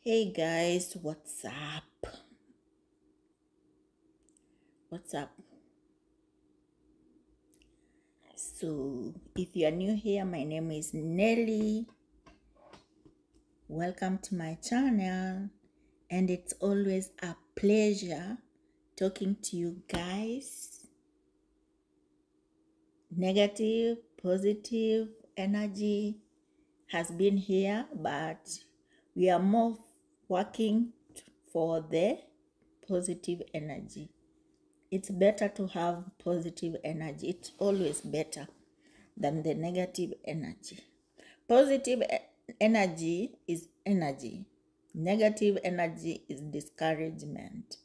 Hey guys, what's up? What's up? So, if you are new here, my name is Nelly. Welcome to my channel, and it's always a pleasure talking to you guys. Negative, positive energy has been here, but we are more working for the positive energy. It's better to have positive energy. It's always better than the negative energy. Positive energy is energy. Negative energy is discouragement.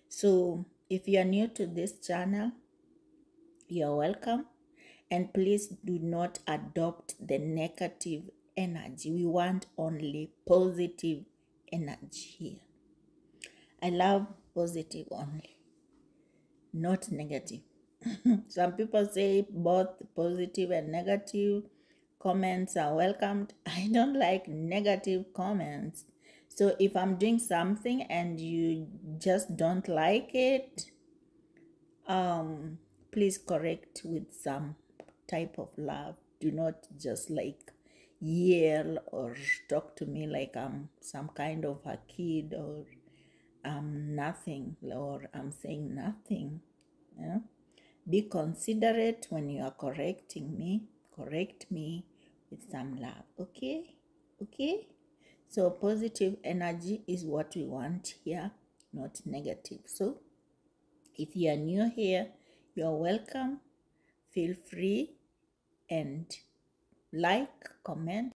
So if you are new to this channel, you're welcome. And please do not adopt the negative energy. We want only positive energy here. I love positive only, not negative. Some people say both positive and negative comments are welcomed. I don't like negative comments. So if I'm doing something and you just don't like it, please correct with some type of love. Do not just like yell or talk to me like I'm some kind of a kid or I'm nothing or I'm saying nothing. Yeah? Be considerate when you are correcting me. Correct me with some love. Okay? Okay? So positive energy is what we want here, not negative. So if you are new here, you are welcome. Feel free and like, comment,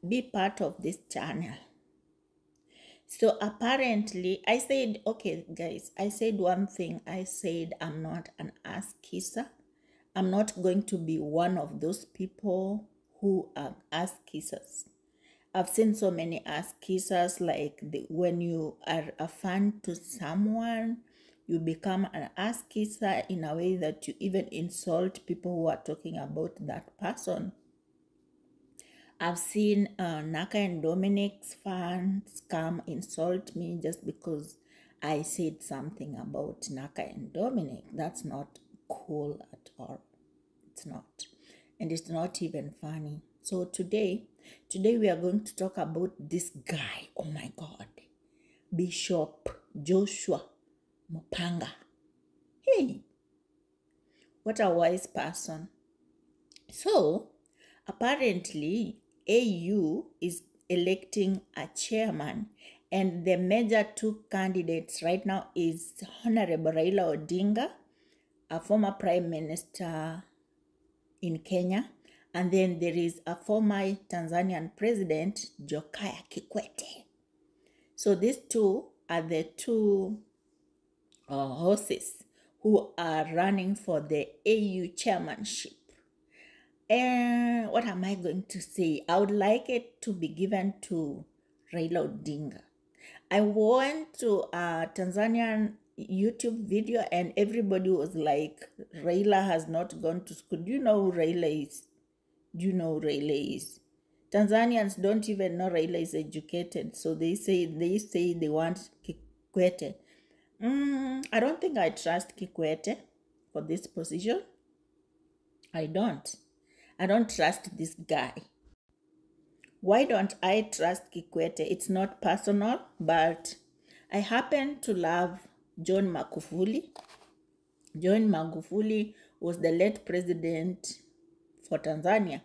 be part of this channel. So apparently, I said, okay, guys, I said one thing. I said I'm not an ass kisser. I'm not going to be one of those people who are ass kissers. I've seen so many ass kissers, like when you are a fan to someone, you become an ass kisser in a way that you even insult people who are talking about that person. I've seen Naka and Dominic's fans come insult me just because I said something about Naka and Dominic. That's not cool at all. It's not. And it's not even funny. So today we are going to talk about this guy. Oh my God. Bishop Joshua Maponga. Hey, what a wise person. So apparently AU is electing a chairman, and the major two candidates right now is Honorable Raila Odinga, a former prime minister in Kenya, and then there is a former Tanzanian president, Jakaya Kikwete. So these two are the two horses who are running for the AU chairmanship. And what am I going to say? I would like it to be given to Raila Odinga. I went to a Tanzanian YouTube video and everybody was like, Raila has not gone to school. Do you know who Raila is? Do you know who Raila is? Tanzanians don't even know Raila is educated, so they say they want Kikwete. I don't think I trust Kikwete for this position. I don't trust this guy. Why don't I trust Kikwete? It's not personal, but I happen to love John Magufuli. John Magufuli was the late president for Tanzania.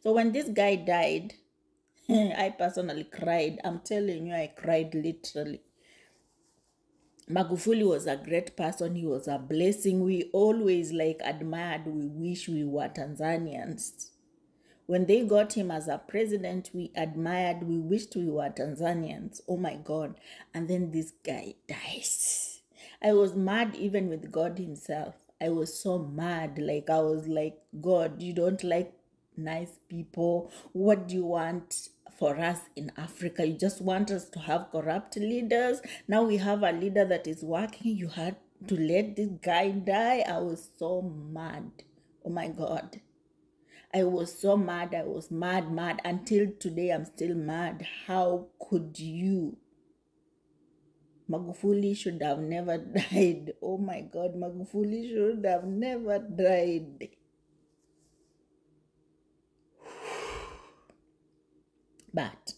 So when this guy died, I personally cried. I'm telling you, I cried literally. Magufuli was a great person. He was a blessing. We always admired. We wish we were Tanzanians. When they got him as a president, we admired. We wished we were Tanzanians. Oh my God. And then this guy dies. I was mad even with God himself. I was so mad. I was like, God, you don't like nice people. What do you want for us in Africa? You just want us to have corrupt leaders. Now we have a leader that is working. You had to let this guy die. I was so mad. Oh my God. I was so mad. I was mad. Until today, I'm still mad. How could you? Magufuli should have never died. Oh my God, Magufuli should have never died. But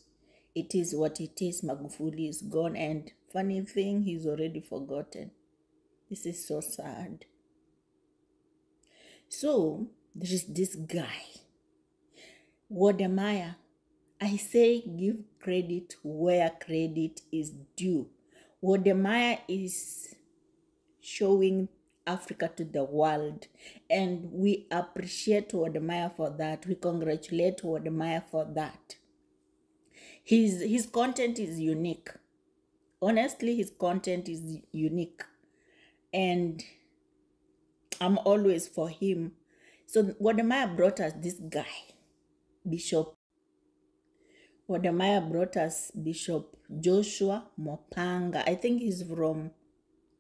it is what it is. Magufuli is gone, and funny thing, he's already forgotten. This is so sad. So there is this guy, Wodemaya. I say give credit where credit is due. Wodemaya is showing Africa to the world, and we appreciate Wodemaya for that. We congratulate Wodemaya for that. His content is unique. Honestly, his content is unique, and I'm always for him. So Wodemaya brought us this guy, Bishop. Wodemaya brought us Bishop Joshua Maponga. I think he's from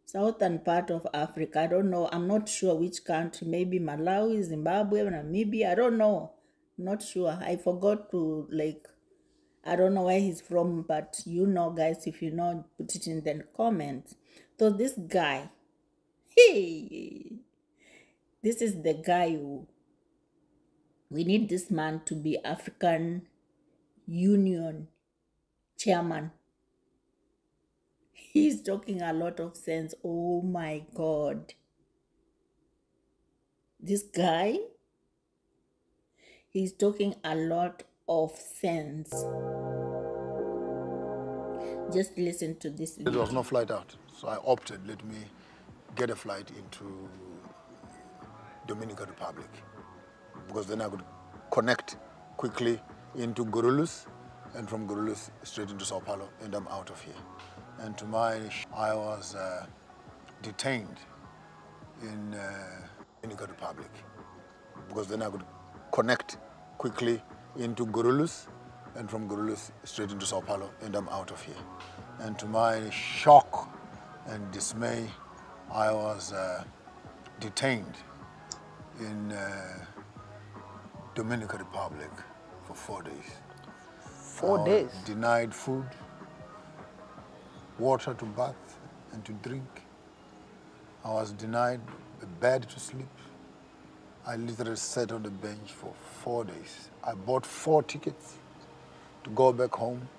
southern part of Africa. I don't know. I'm not sure which country. Maybe Malawi, Zimbabwe, Namibia. I don't know. Not sure. I forgot to I don't know where he's from, but you know, guys, if you know, put it in the comments. So this guy, hey, this is the guy who, we need this man to be African Union chairman. He's talking a lot of sense. Oh my God. This guy, he's talking a lot of sense. Just listen to this video. There was no flight out, so I opted, let me get a flight into Dominican Republic, because then I could connect quickly into Gurulus, and from Gurulus straight into Sao Paulo, and I'm out of here. And to my, I was detained in Dominican Republic, because then I could connect quickly into Gurulus, and from Gurulus straight into Sao Paulo, and I'm out of here. And to my shock and dismay, I was detained in Dominican Republic for 4 days. 4 days? Denied food, water to bath and to drink. I was denied a bed to sleep. I literally sat on the bench for 4 days. I bought 4 tickets to go back home,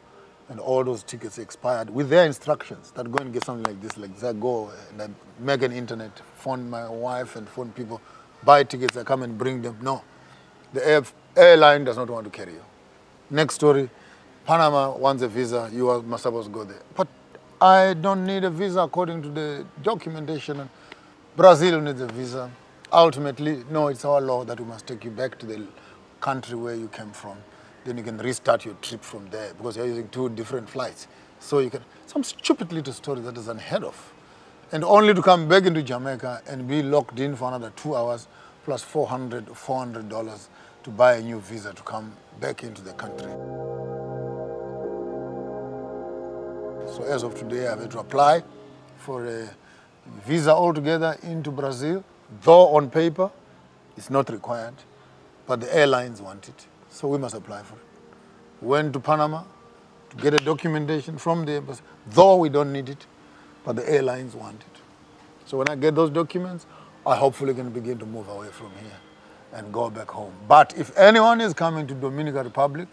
and all those tickets expired with their instructions that go and get something like this, go and I make an internet, phone my wife and phone people, buy tickets, I come and bring them. No, the airline does not want to carry you. Next story, Panama wants a visa, you are supposed to go there. But I don't need a visa according to the documentation. Brazil needs a visa. Ultimately, no, it's our law that we must take you back to the country where you came from. Then you can restart your trip from there, because you're using 2 different flights. So you can, some stupid little story that is unheard of. And only to come back into Jamaica and be locked in for another 2 hours, plus $400 to buy a new visa to come back into the country. So as of today, I've had to apply for a visa altogether into Brazil, though on paper it's not required, but the airlines want it. So we must apply for it. Went to Panama to get a documentation from the embassy, though we don't need it, but the airlines want it. So when I get those documents, I hopefully can begin to move away from here and go back home. But if anyone is coming to Dominican Republic,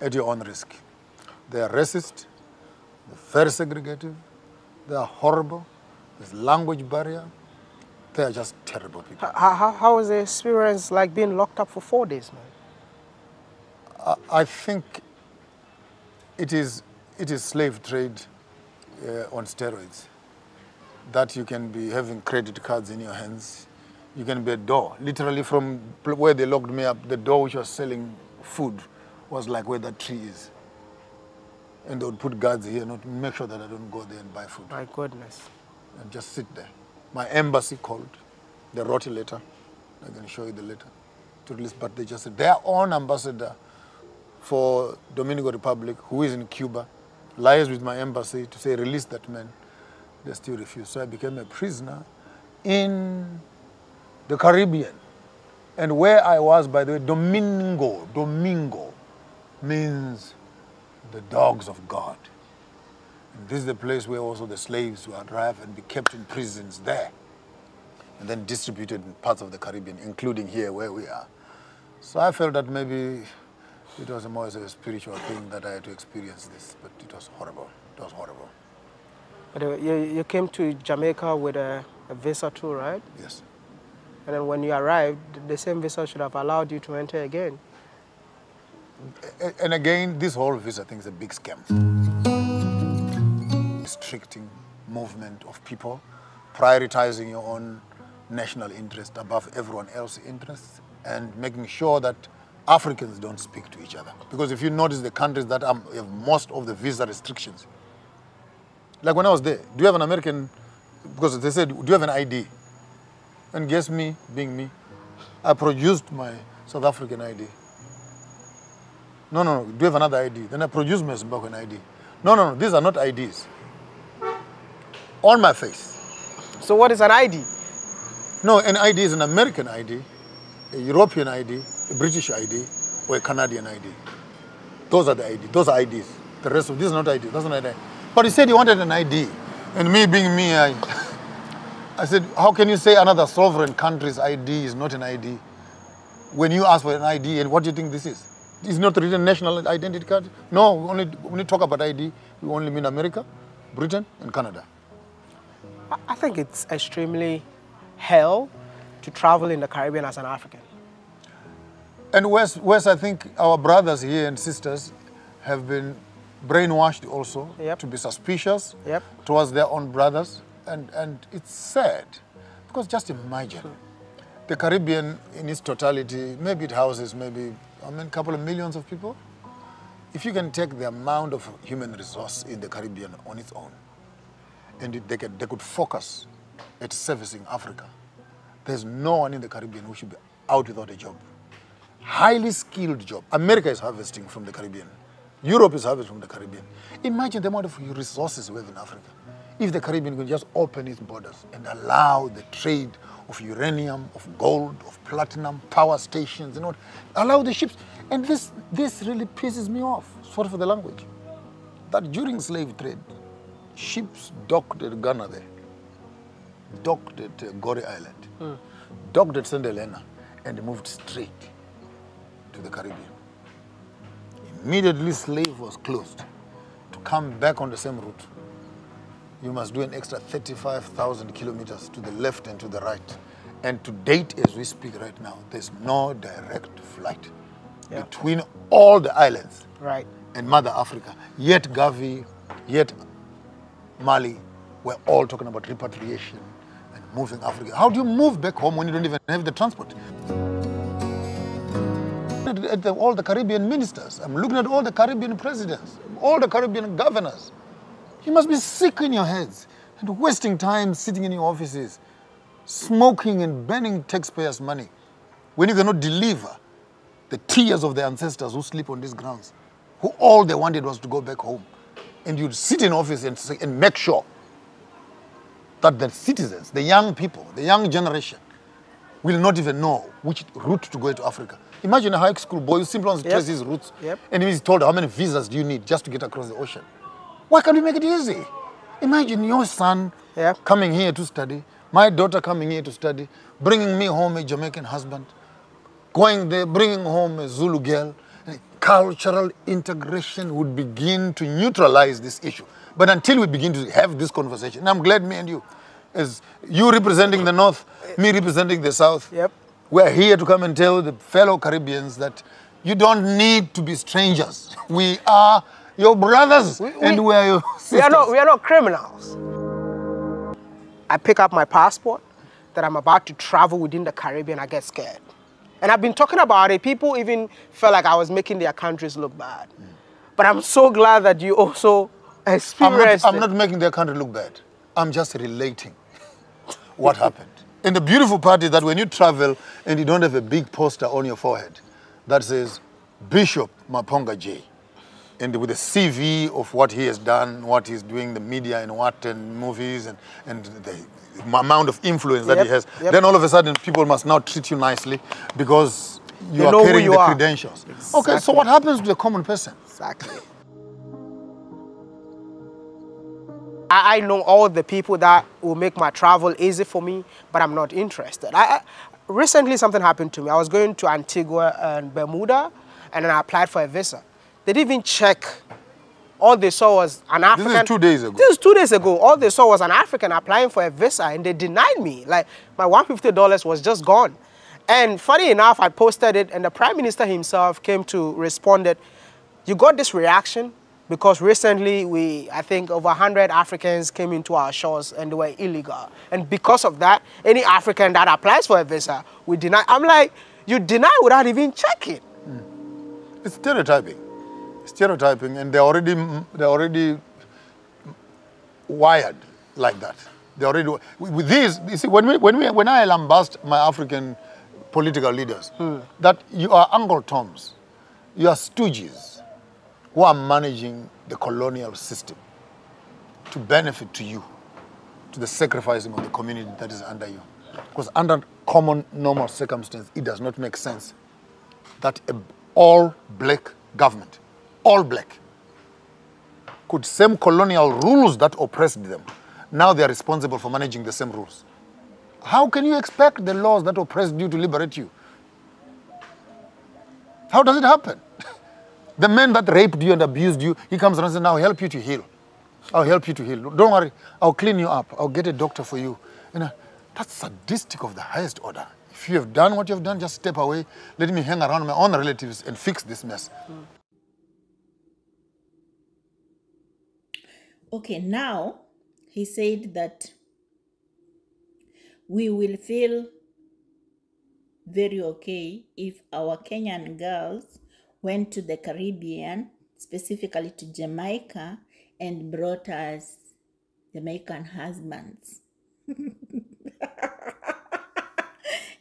at your own risk. They are racist, they're very segregative, they are horrible, there's language barrier, they are just terrible people. How was the experience like being locked up for 4 days, man? I think it is slave trade on steroids. That you can be having credit cards in your hands. You can be a door. Literally from where they locked me up, the door which was selling food was like where that tree is. And they would put guards here not to make sure that I don't go there and buy food. My goodness. And just sit there. My embassy called. They wrote a letter. I can show you the letter. To release, but they just said their own ambassador for Dominican Republic, who is in Cuba, liaised with my embassy to say release that man. They still refuse. So I became a prisoner in the Caribbean. And where I was, by the way, Domingo means the dogs of God. And this is the place where also the slaves would arrive and be kept in prisons there, and then distributed in parts of the Caribbean, including here where we are. So I felt that maybe it was more as a spiritual thing that I had to experience this, but it was horrible. It was horrible. But you came to Jamaica with a visa too, right? Yes. And then when you arrived, the same visa should have allowed you to enter again. And again, this whole visa thing is a big scam. Restricting movement of people, prioritizing your own national interest above everyone else's interests, and making sure that Africans don't speak to each other. Because if you notice the countries that have most of the visa restrictions, like when I was there, do you have an American, because they said, do you have an ID? And guess me, being me, I produced my South African ID. No, do you have another ID? Then I produced my Zimbabwean ID. No, these are not IDs. On my face. So what is an ID? No, an ID is an American ID, a European ID, a British ID, or a Canadian ID. Those are the ID. Those are IDs. The rest of this is not ID. That's not ID. But he said he wanted an ID. And me being me, I said, how can you say another sovereign country's ID is not an ID? When you ask for an ID, and what do you think this is? It's not written national identity card? No, when you talk about ID, we only mean America, Britain, and Canada. I think it's extremely hell to travel in the Caribbean as an African. And West, I think our brothers here and sisters have been brainwashed also to be suspicious towards their own brothers. And it's sad, because just imagine, the Caribbean in its totality, maybe it houses a couple of millions of people. If you can take the amount of human resource in the Caribbean on its own, and they could focus at servicing Africa, there's no one in the Caribbean who should be out without a job. Highly skilled job. America is harvesting from the Caribbean. Europe is harvesting from the Caribbean. Imagine the amount of resources we have in Africa. If the Caribbean could just open its borders and allow the trade of uranium, of gold, of platinum, power stations, allow the ships. And this really pisses me off, sorry for the language, that during slave trade, ships docked at Ghana there, docked at Gorée Island, docked at St. Helena, and moved straight to the Caribbean. Immediately slave was closed. To come back on the same route, you must do an extra 35,000 kilometers to the left and to the right. And to date, as we speak right now, there's no direct flight between all the islands and Mother Africa. Yet Gavi, yet Mali, we're all talking about repatriation and moving Africa. How do you move back home when you don't even have the transport? At all the Caribbean ministers, I'm looking at all the Caribbean presidents, all the Caribbean governors. You must be sick in your heads and wasting time sitting in your offices, smoking and burning taxpayers' money when you cannot deliver the tears of the ancestors who sleep on these grounds, who all they wanted was to go back home. And you'd sit in office and make sure that the citizens, the young people, the young generation, will not even know which route to go to Africa. Imagine a high school boy who simply wants to trace his routes, and he's told how many visas do you need just to get across the ocean. Why can't we make it easy? Imagine your son coming here to study, my daughter coming here to study, bringing me home a Jamaican husband, going there, bringing home a Zulu girl. Cultural integration would begin to neutralize this issue. But until we begin to have this conversation, and I'm glad me and you, as you representing the North, me representing the South, we're here to come and tell the fellow Caribbeans that you don't need to be strangers. We are your brothers, and we are your sisters. We are not criminals. I pick up my passport that I'm about to travel within the Caribbean, I get scared. And I've been talking about it. People even felt like I was making their countries look bad. But I'm so glad that you also experienced I'm not making their country look bad. I'm just relating what happened. And the beautiful part is that when you travel and you don't have a big poster on your forehead that says Bishop Maponga J, and with a CV of what he has done, what he's doing, the media and what, and movies, and the amount of influence that he has, Yep. then all of a sudden people must now treat you nicely because you They are know who carrying you the are. credentials. Exactly. Okay, so what happens to the common person? Exactly. I know all the people that will make my travel easy for me, but I'm not interested. Recently, something happened to me. I was going to Antigua and Bermuda, and then I applied for a visa. They didn't even check. All they saw was an African. This is 2 days ago. This is 2 days ago. All they saw was an African applying for a visa, and they denied me. Like, my $150 was just gone. And funny enough, I posted it, and the Prime Minister himself came to respond that you got this reaction because recently I think over 100 Africans came into our shores and they were illegal. And because of that, any African that applies for a visa, we deny. I'm like, you deny without even checking. It's stereotyping. Stereotyping, and they're already wired like that. They already with these. You see, when I lambast my African political leaders, that you are Uncle Toms, you are stooges who are managing the colonial system to benefit to you, to the sacrificing of the community that is under you. Because under common normal circumstances, it does not make sense that an all-black government, all black, could same colonial rules that oppressed them, now they are responsible for managing the same rules. How can you expect the laws that oppressed you to liberate you? How does it happen? The man that raped you and abused you, he comes around and says, now I'll help you to heal. I'll help you to heal. Don't worry, I'll clean you up. I'll get a doctor for you. You know, that's sadistic of the highest order. If you have done what you have done, just step away. Let me hang around my own relatives and fix this mess. Okay, now he said that we will feel very okay if our Kenyan girls went to the Caribbean, specifically to Jamaica, and brought us Jamaican husbands.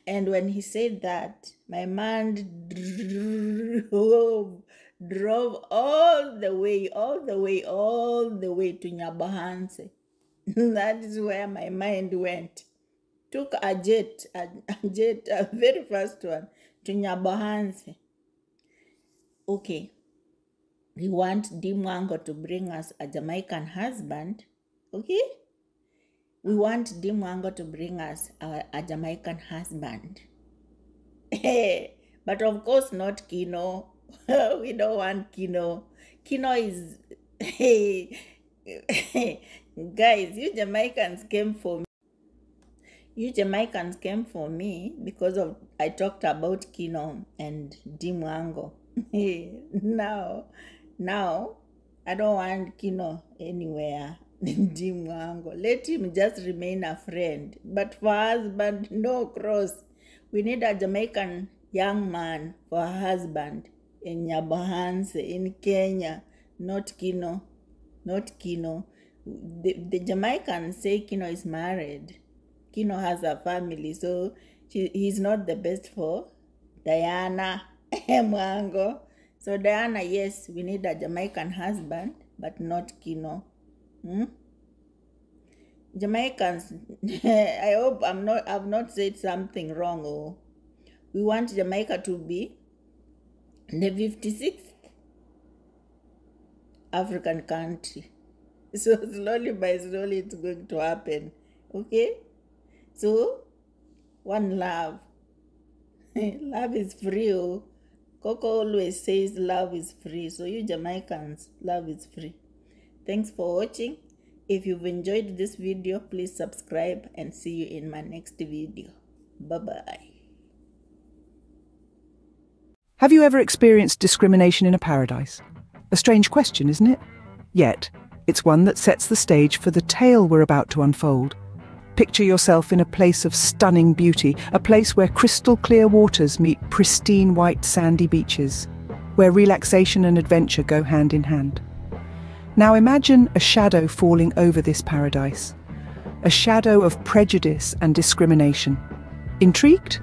And when he said that, my man drove all the way to Nyabahanse. That is where my mind went. Took a jet, a very first one, to Nyabahanse. Okay, we want Dimwango to bring us a Jamaican husband, okay? We want Dimwango to bring us a Jamaican husband. But of course not Kino. We don't want Kino. Kino is... Guys, you Jamaicans came for me. You Jamaicans came for me because of I talked about Kino and Dimwango. Now, I don't want Kino anywhere. Dimwango. Let him just remain a friend. But for husband, no cross. We need a Jamaican young man for a husband in Nyabahanse, in Kenya. Not Kino. Not Kino. The Jamaicans say Kino is married. Kino has a family, so he's not the best for Diana Mwango. So Diana, yes, we need a Jamaican husband, but not Kino. Jamaicans, I hope I've not said something wrong. Oh, we want Jamaica to be the 56th African country. So slowly by slowly it's going to happen. Okay? So, one love. Love is free. Oh. Coco always says love is free. So you Jamaicans, love is free. Thanks for watching. If you've enjoyed this video, please subscribe and see you in my next video. Bye-bye. Have you ever experienced discrimination in a paradise? A strange question, isn't it? Yet, it's one that sets the stage for the tale we're about to unfold. Picture yourself in a place of stunning beauty, a place where crystal clear waters meet pristine white sandy beaches, where relaxation and adventure go hand in hand. Now imagine a shadow falling over this paradise, a shadow of prejudice and discrimination. Intrigued?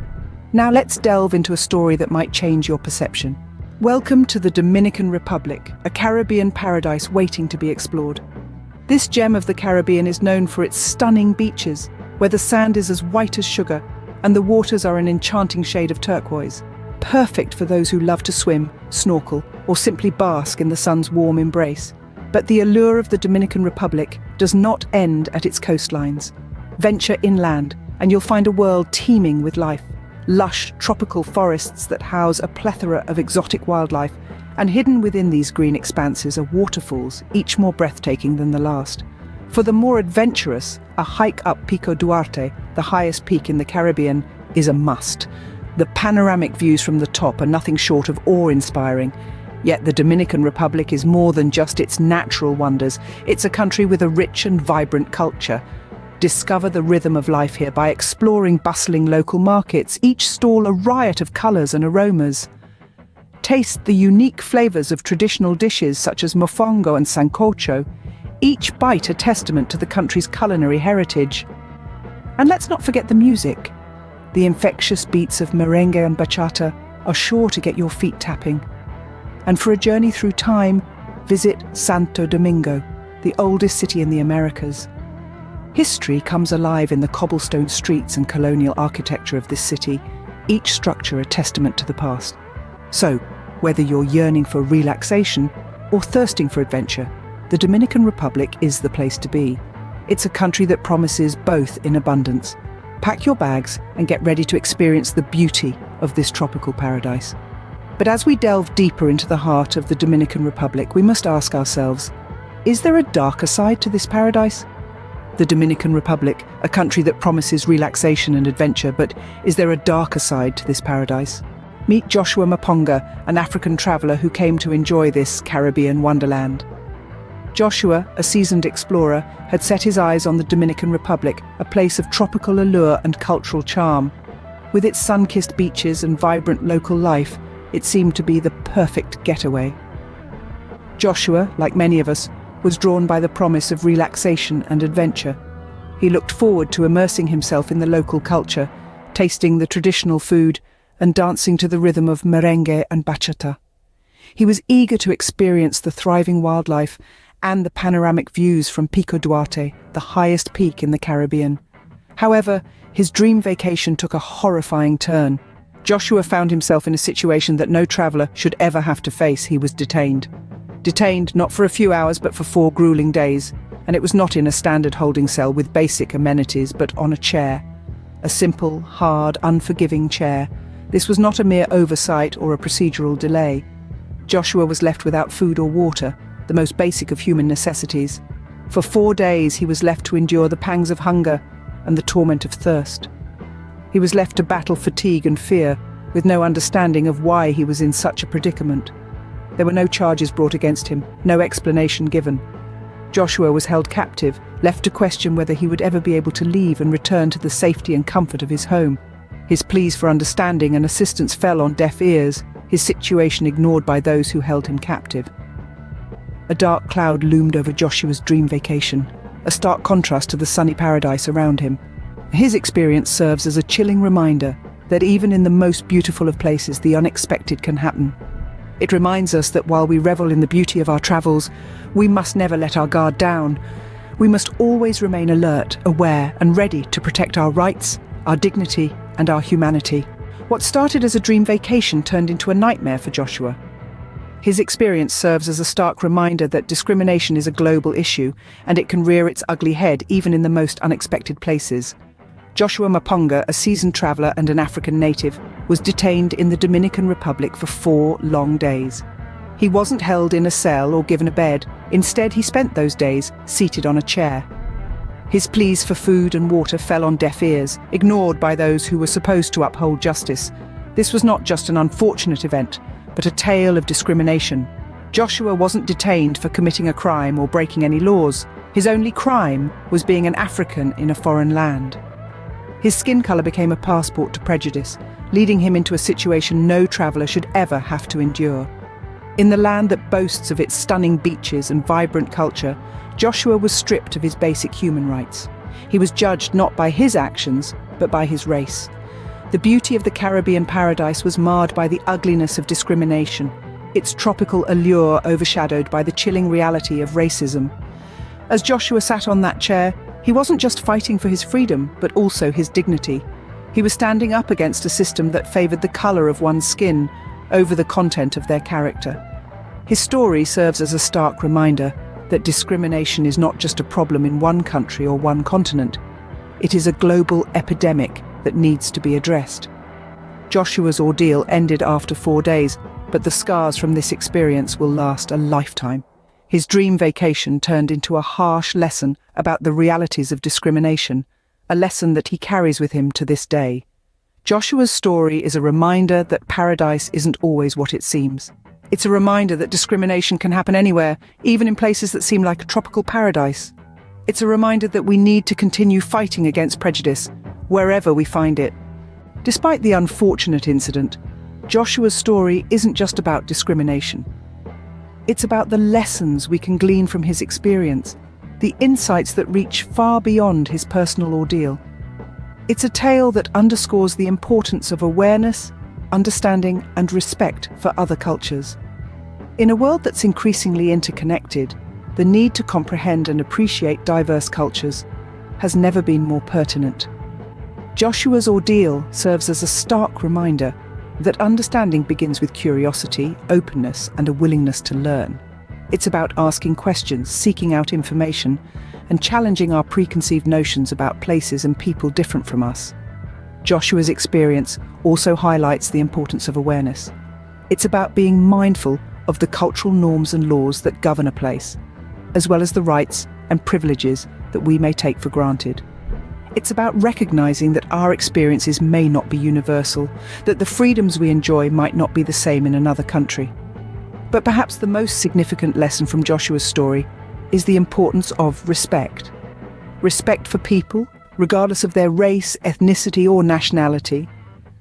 Now let's delve into a story that might change your perception. Welcome to the Dominican Republic, a Caribbean paradise waiting to be explored. This gem of the Caribbean is known for its stunning beaches, where the sand is as white as sugar and the waters are an enchanting shade of turquoise, perfect for those who love to swim, snorkel, or simply bask in the sun's warm embrace. But the allure of the Dominican Republic does not end at its coastlines. Venture inland, and you'll find a world teeming with life. Lush, tropical forests that house a plethora of exotic wildlife, and hidden within these green expanses are waterfalls, each more breathtaking than the last. For the more adventurous, a hike up Pico Duarte, the highest peak in the Caribbean, is a must. The panoramic views from the top are nothing short of awe-inspiring. Yet the Dominican Republic is more than just its natural wonders. It's a country with a rich and vibrant culture. Discover the rhythm of life here by exploring bustling local markets, each stall a riot of colours and aromas. Taste the unique flavours of traditional dishes such as mofongo and sancocho, each bite a testament to the country's culinary heritage. And let's not forget the music. The infectious beats of merengue and bachata are sure to get your feet tapping. And for a journey through time, visit Santo Domingo, the oldest city in the Americas. History comes alive in the cobblestone streets and colonial architecture of this city, each structure a testament to the past. So, whether you're yearning for relaxation or thirsting for adventure, the Dominican Republic is the place to be. It's a country that promises both in abundance. Pack your bags and get ready to experience the beauty of this tropical paradise. But as we delve deeper into the heart of the Dominican Republic, we must ask ourselves, is there a darker side to this paradise? The Dominican Republic, a country that promises relaxation and adventure, but is there a darker side to this paradise? Meet Joshua Maponga, an African traveller who came to enjoy this Caribbean wonderland. Joshua, a seasoned explorer, had set his eyes on the Dominican Republic, a place of tropical allure and cultural charm. With its sun-kissed beaches and vibrant local life, it seemed to be the perfect getaway. Joshua, like many of us, was drawn by the promise of relaxation and adventure. He looked forward to immersing himself in the local culture, tasting the traditional food and dancing to the rhythm of merengue and bachata. He was eager to experience the thriving wildlife and the panoramic views from Pico Duarte, the highest peak in the Caribbean. However, his dream vacation took a horrifying turn. Joshua found himself in a situation that no traveller should ever have to face. He was detained. Detained not for a few hours but for 4 grueling days, and it was not in a standard holding cell with basic amenities but on a chair. A simple, hard, unforgiving chair. This was not a mere oversight or a procedural delay. Joshua was left without food or water, the most basic of human necessities. For 4 days he was left to endure the pangs of hunger and the torment of thirst. He was left to battle fatigue and fear, with no understanding of why he was in such a predicament. There were no charges brought against him, no explanation given. Joshua was held captive, left to question whether he would ever be able to leave and return to the safety and comfort of his home. His pleas for understanding and assistance fell on deaf ears, his situation ignored by those who held him captive. A dark cloud loomed over Joshua's dream vacation, a stark contrast to the sunny paradise around him. His experience serves as a chilling reminder that even in the most beautiful of places, the unexpected can happen. It reminds us that while we revel in the beauty of our travels, we must never let our guard down. We must always remain alert, aware, and ready to protect our rights, our dignity, and our humanity. What started as a dream vacation turned into a nightmare for Joshua. His experience serves as a stark reminder that discrimination is a global issue, and it can rear its ugly head even in the most unexpected places. Joshua Maponga, a seasoned traveller and an African native, was detained in the Dominican Republic for 4 long days. He wasn't held in a cell or given a bed. Instead, he spent those days seated on a chair. His pleas for food and water fell on deaf ears, ignored by those who were supposed to uphold justice. This was not just an unfortunate event, but a tale of discrimination. Joshua wasn't detained for committing a crime or breaking any laws. His only crime was being an African in a foreign land. His skin colour became a passport to prejudice, leading him into a situation no traveller should ever have to endure. In the land that boasts of its stunning beaches and vibrant culture, Joshua was stripped of his basic human rights. He was judged not by his actions, but by his race. The beauty of the Caribbean paradise was marred by the ugliness of discrimination, its tropical allure overshadowed by the chilling reality of racism. As Joshua sat on that chair, He wasn't just fighting for his freedom, but also his dignity. He was standing up against a system that favoured the colour of one's skin over the content of their character. His story serves as a stark reminder that discrimination is not just a problem in one country or one continent. It is a global epidemic that needs to be addressed. Joshua's ordeal ended after 4 days, but the scars from this experience will last a lifetime. His dream vacation turned into a harsh lesson about the realities of discrimination, a lesson that he carries with him to this day. Joshua's story is a reminder that paradise isn't always what it seems. It's a reminder that discrimination can happen anywhere, even in places that seem like a tropical paradise. It's a reminder that we need to continue fighting against prejudice, wherever we find it. Despite the unfortunate incident, Joshua's story isn't just about discrimination. It's about the lessons we can glean from his experience, the insights that reach far beyond his personal ordeal. It's a tale that underscores the importance of awareness, understanding, and respect for other cultures. In a world that's increasingly interconnected, the need to comprehend and appreciate diverse cultures has never been more pertinent. Joshua's ordeal serves as a stark reminder that understanding begins with curiosity, openness, and a willingness to learn. It's about asking questions, seeking out information, and challenging our preconceived notions about places and people different from us. Joshua's experience also highlights the importance of awareness. It's about being mindful of the cultural norms and laws that govern a place, as well as the rights and privileges that we may take for granted. It's about recognizing that our experiences may not be universal, that the freedoms we enjoy might not be the same in another country. But perhaps the most significant lesson from Joshua's story is the importance of respect. Respect for people, regardless of their race, ethnicity, or nationality.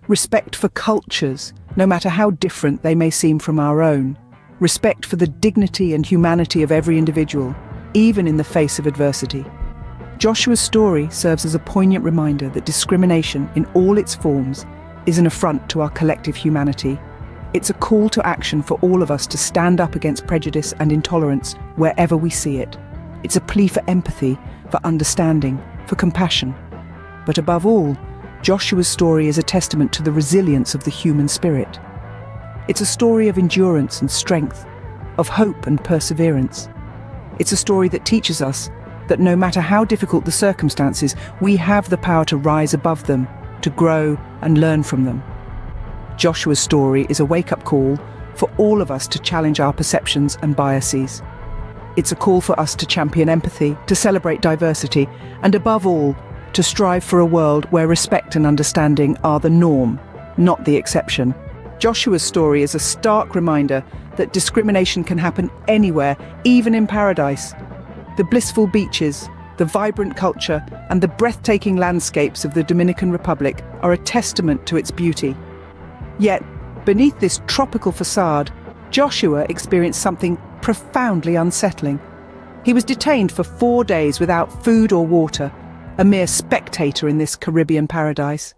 Respect for cultures, no matter how different they may seem from our own. Respect for the dignity and humanity of every individual, even in the face of adversity. Joshua's story serves as a poignant reminder that discrimination in all its forms is an affront to our collective humanity. It's a call to action for all of us to stand up against prejudice and intolerance wherever we see it. It's a plea for empathy, for understanding, for compassion. But above all, Joshua's story is a testament to the resilience of the human spirit. It's a story of endurance and strength, of hope and perseverance. It's a story that teaches us that no matter how difficult the circumstances, we have the power to rise above them, to grow and learn from them. Joshua's story is a wake-up call for all of us to challenge our perceptions and biases. It's a call for us to champion empathy, to celebrate diversity, and above all, to strive for a world where respect and understanding are the norm, not the exception. Joshua's story is a stark reminder that discrimination can happen anywhere, even in paradise. The blissful beaches, the vibrant culture, and the breathtaking landscapes of the Dominican Republic are a testament to its beauty. Yet, beneath this tropical facade, Joshua experienced something profoundly unsettling. He was detained for 4 days without food or water, a mere spectator in this Caribbean paradise.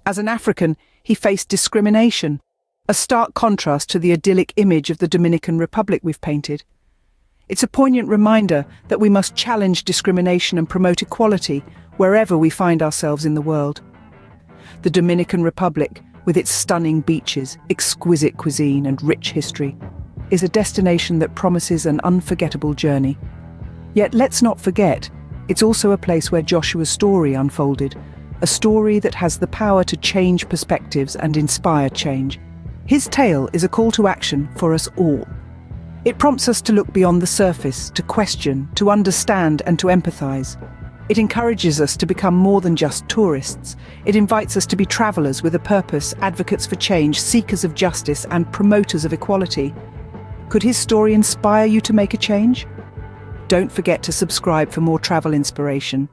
As an African, he faced discrimination, a stark contrast to the idyllic image of the Dominican Republic we've painted. It's a poignant reminder that we must challenge discrimination and promote equality wherever we find ourselves in the world. The Dominican Republic, with its stunning beaches, exquisite cuisine, and rich history, is a destination that promises an unforgettable journey. Yet let's not forget, it's also a place where Joshua's story unfolded, a story that has the power to change perspectives and inspire change. His tale is a call to action for us all. It prompts us to look beyond the surface, to question, to understand, and to empathize. It encourages us to become more than just tourists. It invites us to be travelers with a purpose, advocates for change, seekers of justice, and promoters of equality. Could his story inspire you to make a change? Don't forget to subscribe for more travel inspiration.